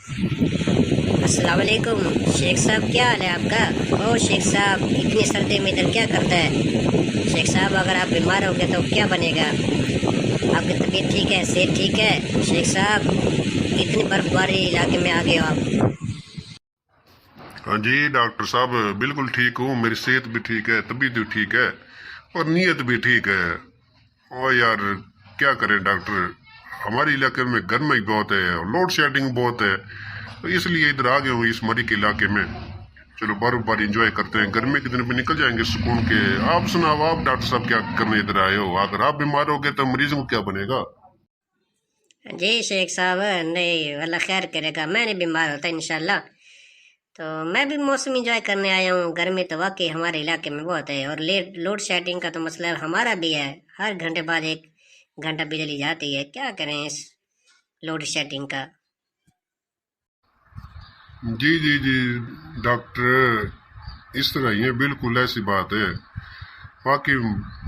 السلام علیکم شیخ صاحب، کیا حال ہے آپ کا؟ او شیخ صاحب، اتنی سردی میں ادھر کیا کرتا ہے؟ شیخ صاحب اگر آپ بیمار ہو گئے تو کیا بنے گا؟ آپ کی طبیعت ٹھیک ہے؟ صحت ٹھیک ہے؟ شیخ صاحب اتنی برف باری علاقے میں آ گئے ہو آپ؟ ہاں جی ڈاکٹر صاحب، بالکل ٹھیک ہوں، میری صحت بھی ٹھیک ہے، طبیعت بھی ٹھیک ہے اور نیت بھی ٹھیک ہے۔ اور یار کیا کریں ڈاکٹر، ہمارے علاقے میں گرمی بہت ہے اور لوڈ شیڈنگ بہت ہے، تو اس لیے ادھر آ گئے ہوں اس مری کے علاقے میں۔ چلو برف باری انجوائے کرتے ہیں، گرمی کے دن پہ نکل جائیں گے سکون کے۔ آپ سناؤ، آپ ڈاکٹر صاحب کیا کرنے ادھر آئے ہو؟ اگر آپ بیمار ہو گئے تو مریضوں کو کیا بنے گا؟ جی شیخ صاحب، نہیں اللہ خیر کرے گا، میں نہیں بیمار ہوتا انشاءاللہ۔ تو میں بھی موسم انجوائے کرنے آیا ہوں۔ گرمی تو واقعی ہمارے علاقے میں بہت ہے، اور لوڈ شیڈنگ کا تو مسئلہ ہمارا بھی ہے، ہر گھنٹے بعد 1 گھنٹہ بجلی جاتی ہے، کیا کریں اس لوڈ شیڈنگ کا۔ جی جی جی ڈاکٹر، اس طرح ہی ہے، بالکل ایسی بات ہے، باقی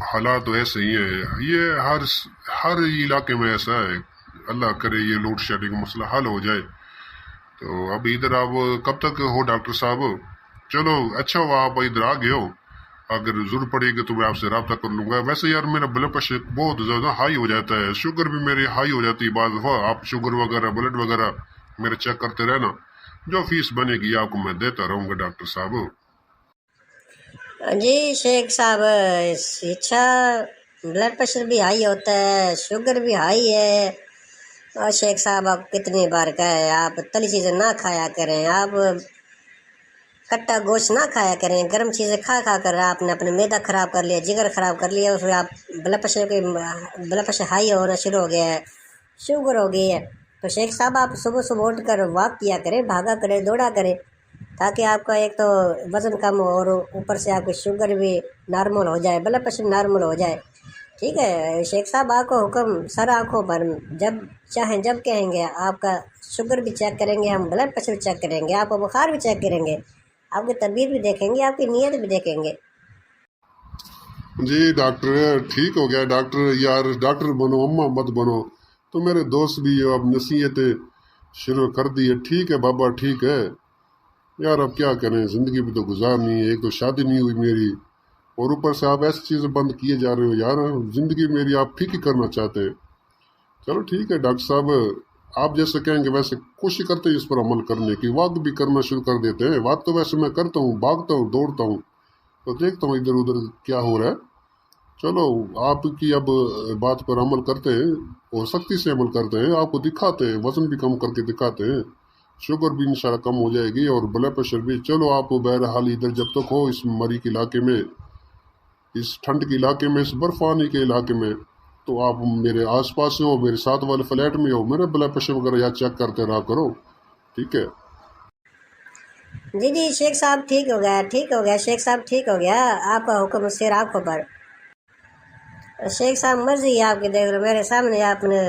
حالات تو ایسے ہی ہیں، یہ ہر علاقے میں ایسا ہے۔ اللہ کرے یہ لوڈ شیڈنگ کا مسئلہ حل ہو جائے۔ تو اب ادھر آپ کب تک ہو ڈاکٹر صاحب؟ چلو اچھا ہوا آپ ادھر آ گئے ہو، اگر ضرورت پڑے گی تو میں آپ سے رابطہ کر لوں گا۔ ویسے یار میرا بلڈ پریشر بہت زیادہ ہائی ہو جاتا ہے، شوگر بھی میری ہائی ہو جاتی ہے بعض دفعہ۔ آپ شوگر وغیرہ بلڈ وغیرہ میرا چیک کرتے رہنا، جو فیس بنے گی آپ کو میں دیتا رہوں گا ڈاکٹر صاحب۔ جی شیخ صاحب، اچھا، بلڈ پریشر بھی ہائی ہوتا ہے، شوگر بھی ہائی ہے، اور شیخ صاحب آپ کتنی بار کہے آپ تلی چیزیں نہ کھایا کریں، آپ کٹا گوشت نہ کھایا کریں، گرم چیزیں کھا کھا کر آپ نے اپنے معدہ خراب کر لیا، جگر خراب کر لیا، اس میں آپ بلڈ پریشر ہائی ہونا شروع ہو گیا ہے، شوگر ہو گئی ہے۔ تو شیخ صاحب آپ صبح صبح اٹھ کر واک کیا کریں، بھاگا کریں، دوڑا کریں، تاکہ آپ کا ایک تو وزن کم ہو اور اوپر سے آپ کی شوگر بھی نارمل ہو جائے، بلڈ پریشر نارمل ہو جائے۔ ٹھیک ہے شیخ صاحب، آپ کو حکم سر آنکھوں پر، جب چاہیں جب کہیں گے آپ کا شوگر بھی چیک کریں گے، ہم بلڈ پریشر بھی چیک کریں گے، آپ کا بخار بھی چیک کریں گے، آپ کی طبیعت بھی دیکھیں گے، آپ کی نیت بھی دیکھیں گے۔ جی ڈاکٹر ٹھیک ہو گیا ڈاکٹر، یار ڈاکٹر بنو اما مت بنو۔ تو میرے دوست بھی اب نصیحتیں شروع کر دی ہے، ٹھیک ہے بابا ٹھیک ہے یار، اب کیا کریں، زندگی بھی تو گزارنی ہے، ایک تو شادی نہیں ہوئی میری، اور اوپر سے آپ ایسی چیزیں بند کیے جا رہے ہو یار، زندگی میری آپ ٹھیک ہی کرنا چاہتے ہیں۔ چلو ٹھیک ہے ڈاکٹر صاحب، آپ جیسے کہیں گے ویسے کوشش کرتے ہیں اس پر عمل کرنے کی، واک بھی کرنا شروع کر دیتے ہیں۔ واک تو ویسے میں کرتا ہوں، بھاگتا ہوں، دوڑتا ہوں، تو دیکھتا ہوں ادھر ادھر کیا ہو رہا ہے۔ چلو آپ کی اب بات پر عمل کرتے ہیں اور سختی سے عمل کرتے ہیں، آپ کو دکھاتے ہیں، وزن بھی کم کر کے دکھاتے ہیں، شوگر بھی انشاءاللہ کم ہو جائے گی اور بلڈ پریشر بھی۔ چلو آپ بہرحال ادھر جب تک ہو اس مری کے علاقے میں، اس ٹھنڈ کے علاقے میں، اس برفانی کے علاقے میں، تو آپ میرے آس پاس ہو، میرے ساتھ والے فلیٹ میں ہو، میرا بلڈ پریشر وغیرہ یا چیک کرتے رہا کرو، ٹھیک ہے؟ جی جی شیخ صاحب، ٹھیک ہو گیا، ٹھیک ہو گیا شیخ صاحب، ٹھیک ہو گیا، آپ کا حکم سیر آنکھوں پر۔ شیخ صاحب مرضی ہے آپ کی، دیکھ لو میرے سامنے آپ نے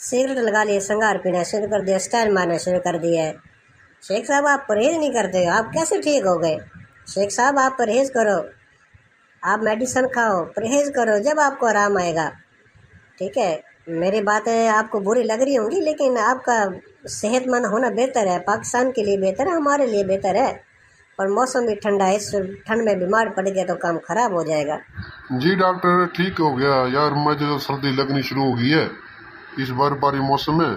سگریٹ لگا لی، سنگار پینا شروع کر دیا، اسٹائل مارنا شروع کر دیا ہے۔ شیخ صاحب آپ پرہیز نہیں کرتے، آپ کیسے ٹھیک ہو گئے؟ شیخ صاحب آپ پرہیز کرو، آپ میڈیسن کھاؤ، پرہیز کرو، جب آپ کو آرام آئے گا۔ ٹھیک ہے، میری باتیں آپ کو بری لگ رہی ہوں گی، لیکن آپ کا صحت مند ہونا بہتر ہے، پاکستان کے لیے بہتر ہے، ہمارے لیے بہتر ہے، اور موسم بھی ٹھنڈا ہے، اس ٹھنڈ میں بیمار پڑ گیا تو کام خراب ہو جائے گا۔ جی ڈاکٹر ٹھیک ہو گیا یار، مجھے تو سردی لگنی شروع ہو گئی ہے اس برف باری موسم میں،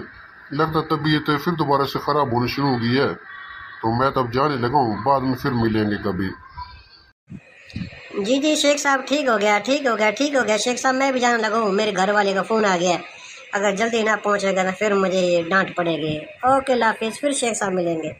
لگتا طبیعت پھر دوبارہ سے خراب ہونے شروع ہو گئی ہے، تو میں تو اب جانے لگا ہوں، بعد میں پھر ملیں گے کبھی۔ جی جی شیخ صاحب، ٹھیک ہو گیا، ٹھیک ہو گیا، ٹھیک ہو گیا شیخ صاحب، میں بھی جانے لگا ہوں، میرے گھر والے کا فون آ گیا ہے، اگر جلدی نہ پہنچے گا تو پھر مجھے ڈانٹ پڑے گی۔ اوکے اللہ حافظ، پھر شیخ صاحب ملیں گے۔